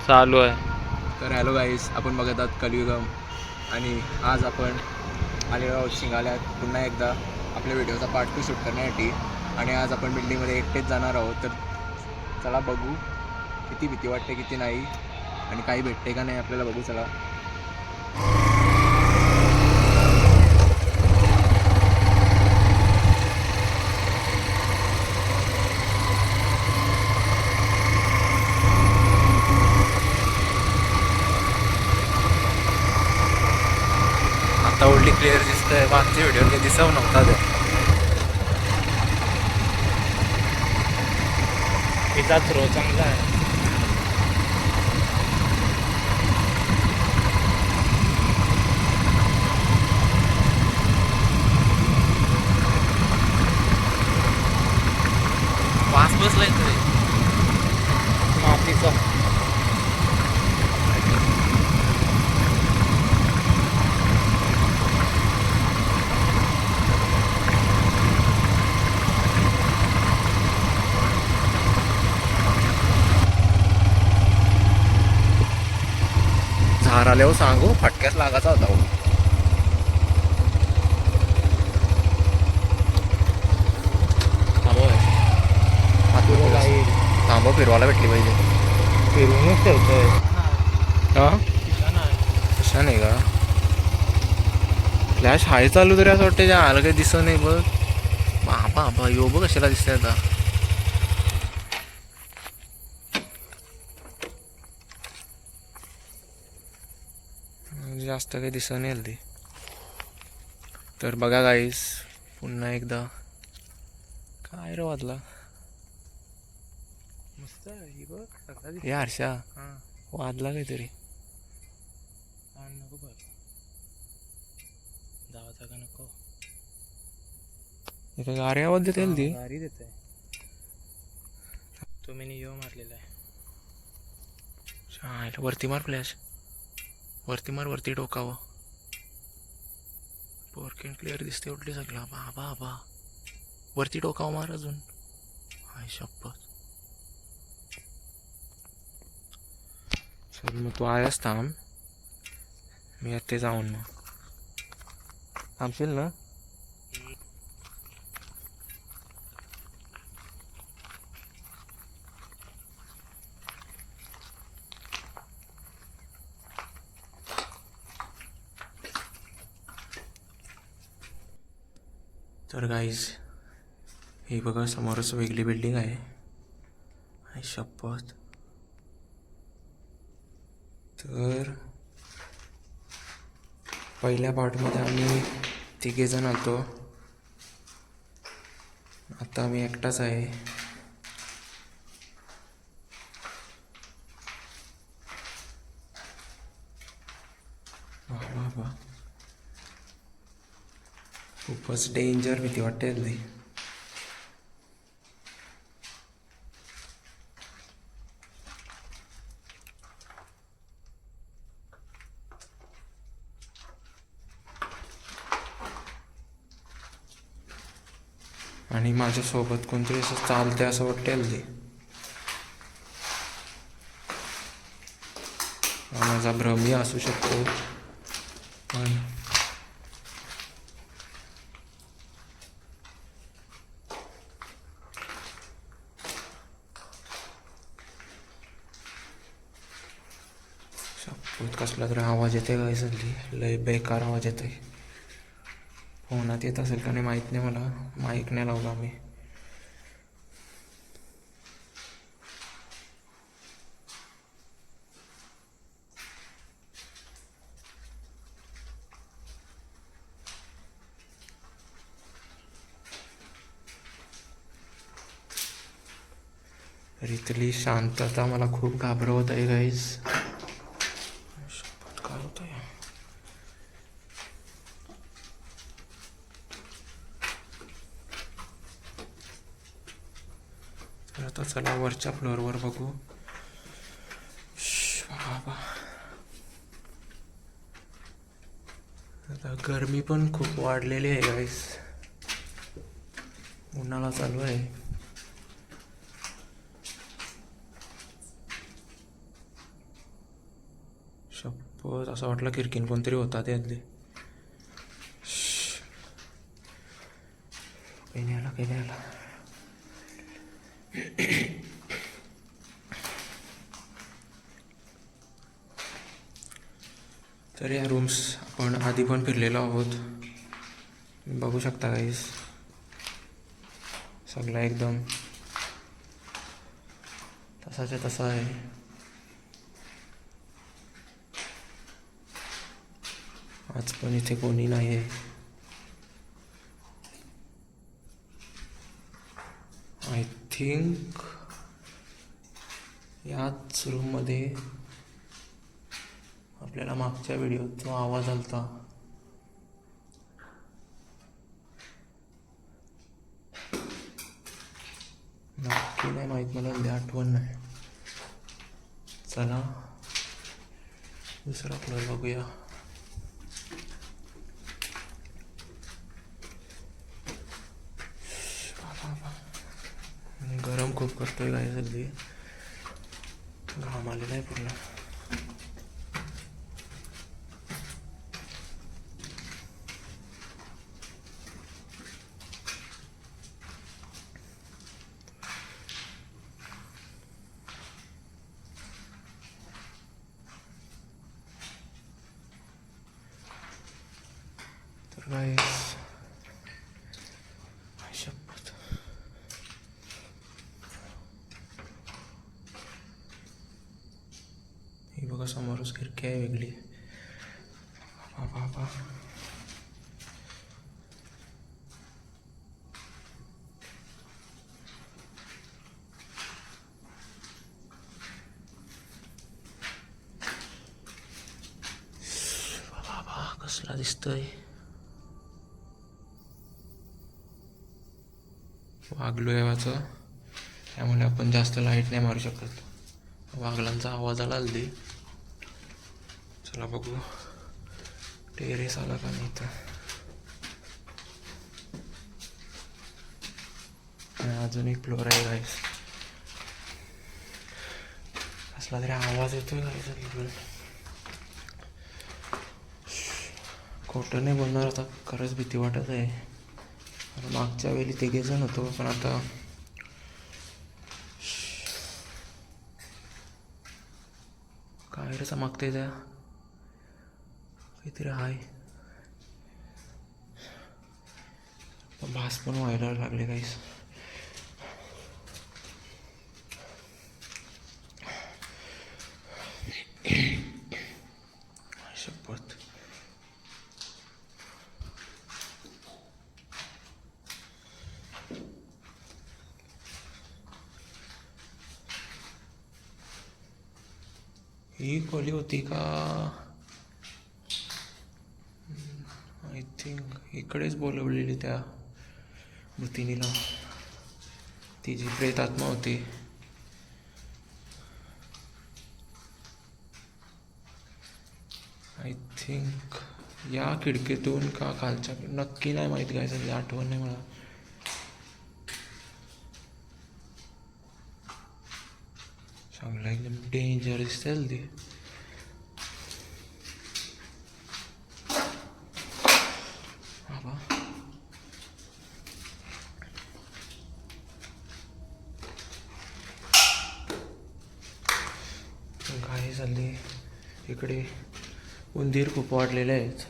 चालू आहे. तर हॅलो गाईस, आपण बघत आहात कलियुगम आणि आज आपण आलेलो आहोत शिंगाल्यात पुन्हा एकदा आपल्या व्हिडिओचा पार्ट 2 शूट करण्यासाठी. आणि आज आपण बिल्डिंगमध्ये एकटेच जाणार आहोत. तर चला बघू किती भीती वाटते किती नाही आणि काही भेटते का नाही आपल्याला, बघू चला. आता ओल्डी क्लिअर दिसतंय, मागच्या व्हिडिओ काही दिसव नव्हता ते. तिचा थ्रो चांगला आहे. वास बसलाय तरी मातीचा झार आल्यावर सांगू, फटक्यास लागायचा होता हो. थांबव, फिरवायला भेटली पाहिजे. फिरूनच ठेवतोय. हां कशा नाही का फ्लॅश हाय चालू तरी असं वाटतं ज्या आलं काही दिसत नाही बघ. बाबा यो बघ कशाला दिसतंय आता. जास्त काही दिसत नाही हल्ली. तर बघा गाईस, पुन्हा एकदा काय रे वाजला मस्त ही बघ. हे हर्षा हां वाजला काहीतरी. नको बघ, जावाचा का नको. एका गाडी आवाज देते हल्ली. गाडी देते. तुम्ही यो मारलेला आहे. वरती मार फ्लॅश, वरती मार, वरती डोकावं. पोरकेन क्लिअर दिसते उठली सगळा. बाबा वरती डोकावं मार अजून. हाय शपथ. चल मग तू आयास थांब, मी येते जाऊन. मग थांबशील ना. तर गाईज हे बघा, समोरच वेगळी बिल्डिंग आहे. हाय शपथ. तर पहिल्या पार्टमध्ये आम्ही तिघेजण आलतो, आता मी एकटाच आहे. बाबा खूपच डेंजर भीती वाटते हल्ली. आणि माझ्यासोबत कोणतरी असं चालते असं वाटते हल्ली. माझा भ्रमही असू शकतो पण शपथ कसला तरी आवाज येते काय हल्ली, लय बेकार आवाज येते. फोनात येत असेल का नाही माहीत नाही मला, माईक नाही लावला मी. तर इथली शांतता मला खूप घाबरवत आहे गाईज. शपथ काय होत आहे. तर आता चला वरच्या फ्लोअरवर बघू. बाबा आता गरमी पण खूप वाढलेली आहे गाईस, उन्हाळा चालू आहे. शपथ असं वाटलं खिडकीन कोणतरी होता त्यातले. काही नाही आला, काही नाही आला. तर या रूम्स आपण आधी पण फिरलेलो आहोत, बघू शकता गाईस. सगळा एकदम तसाच्या तसा आहे. आज पण इथे कोणी नाही आहे. आय थिंक याच रूममध्ये आपल्याला मागच्या व्हिडिओत जो आवाज आलता नक्की नाही माहीत, मला एवढी आठवण नाही. चला दुसरा फ्लोअर बघूया. गरम खूप करतोय काय सगळी, घाम आलेला आहे पूर्ण. तर काय शपथ, ही बघा समोरच खिडकी आहे वेगळी. बाबा कसला दिसतोय. वागलोय वाचं, त्यामुळे आपण जास्त लाईट नाही मारू शकत. वाघलांचा आवाज आला हल्ली. चला बघू टेरेस आला का नाही तर. अजून एक फ्लोअर आहे गाईस. कसला तरी आवाज येतोय गाईस. खोटं नाही बोलणार आता, खरंच भीती वाटत आहे. मागच्या वेळी 3 जण होतो, पण आता काय रे चमकते त्या, काहीतरी आहे. भास पण व्हायला लागले काहीच. शपथ, ही खोली होती का? आय थिंक इकडेच बोलवलेली त्या भूतिनीला, ती जी प्रेतात्मा होती. आय थिंक या खिडकीतून का खालच्या, नक्की नाही माहीत काय सगळी आठवण नाही मला. चांगलं एकदम डेंजर दिसतेल ती. बाबा काय झाली इकडे, उंदीर खूप वाढलेले आहेत.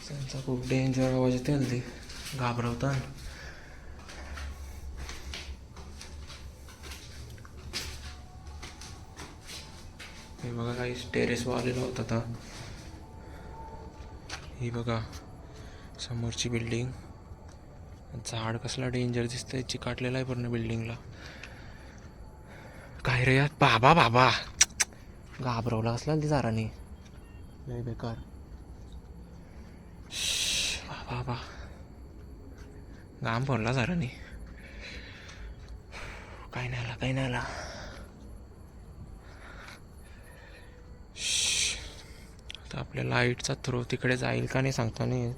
त्यांचा खूप डेंजर आवाज येते, ते घाबरवतात. हे बघा काही टेरेसवर आलेला होता आता. ही बघा समोरची बिल्डिंग, झाड कसला डेंजर दिसतंय, चिकाटलेला आहे पूर्ण बिल्डिंगला. काय रे यार, बाबा बाबा घाबरवला असला ती झाराने, लय बेकार. बाबा घाम भरला झाराने. काही नाही आला, काही नाही आला. तर आपल्या लाईटचा थ्रो तिकडे जाईल का नाही सांगता नाही,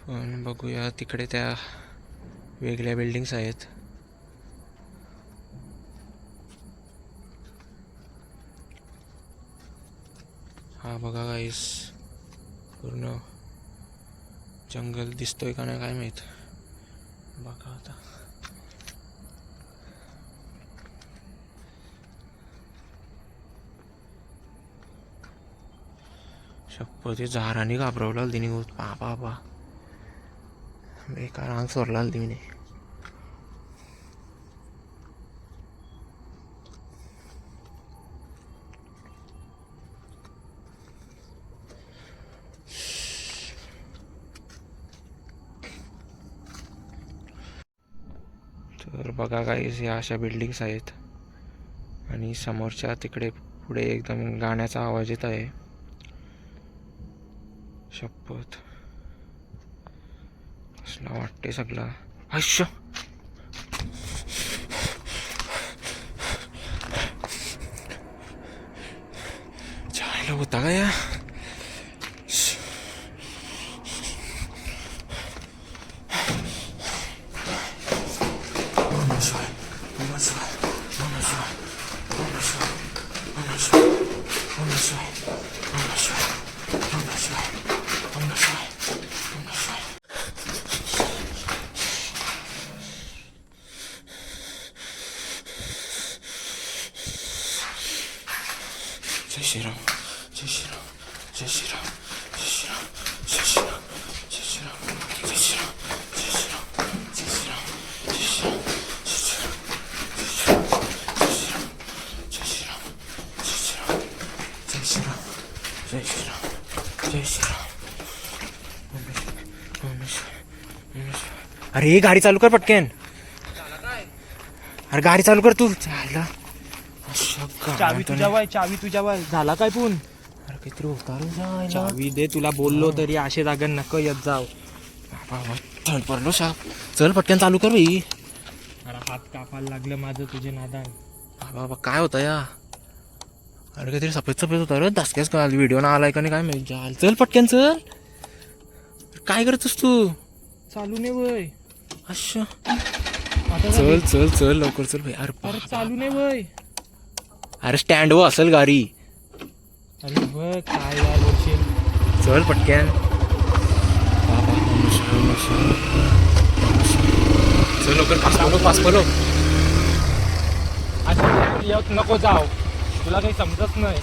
पण बघूया. तिकडे त्या वेगळ्या बिल्डिंग्स आहेत. हा बघा गाईस, पूर्ण जंगल दिसतोय का नाही काय माहित. बघा आता शपथ झाडाने घाबरवला तिने बाबा बेकार अंग सोडला तिने. तर बघा गाईस, या अशा बिल्डिंग्स आहेत आणि समोरच्या तिकडे पुढे एकदम गाण्याचा आवाज येत आहे. शपथ असला वाटते सगळा. आयुष्य जायला होता का या. जय श्रीराम, जय श्रीराम, जय श्रीराम, जय श्रीराम, जय श्रीराम, जय श्रीराम, जय श्रीराम, जय श्रीराम, जय श्रीराम, जय श्रीराम, जय श्रीराम, जय श्रीराम, जय श्रीराम, जय श्रीराम, जय श्रीराम. अरे गाडी चालू कर पटकन. अरे गाडी चालू कर तू. चालला चावी तुझ्या वाय, चावी तुझ्या वाय. झाला काय पण? अरे काहीतरी उतारून चावी दे, तुला बोललो तरी असे जागा नको येत जाव. बाबा थंड पडलो साप. चल पटकन चालू कर बाई. अरे हात कापायला लागलं माझं तुझे नादान. बाबा काय होतं या. अरे काहीतरी सफेद सफेद होतं रे. दसक्याच का व्हिडिओ ना आलाय का नाही काय माहिती. चाल चल पटकन चल. काय करतोस तू. चालू नाही वय. अच्छा आता चल चल चल लवकर चल भाई. अरे अरे चालू नाही वय. अरे स्टँड वर असेल गाडी. अरे बघ काय यार बोलशील. चल पटकन. बाबा चल लवकर पास पलो. असं येत नको जाव, तुला काही समजत नाही.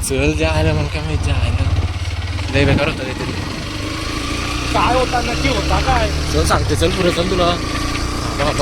चल जायला मग काय माहिती. जायला लय बेकार होतं काहीतरी. काय होता नक्की होता काय. चल सांगते चल पुढे चल तुला. बाबा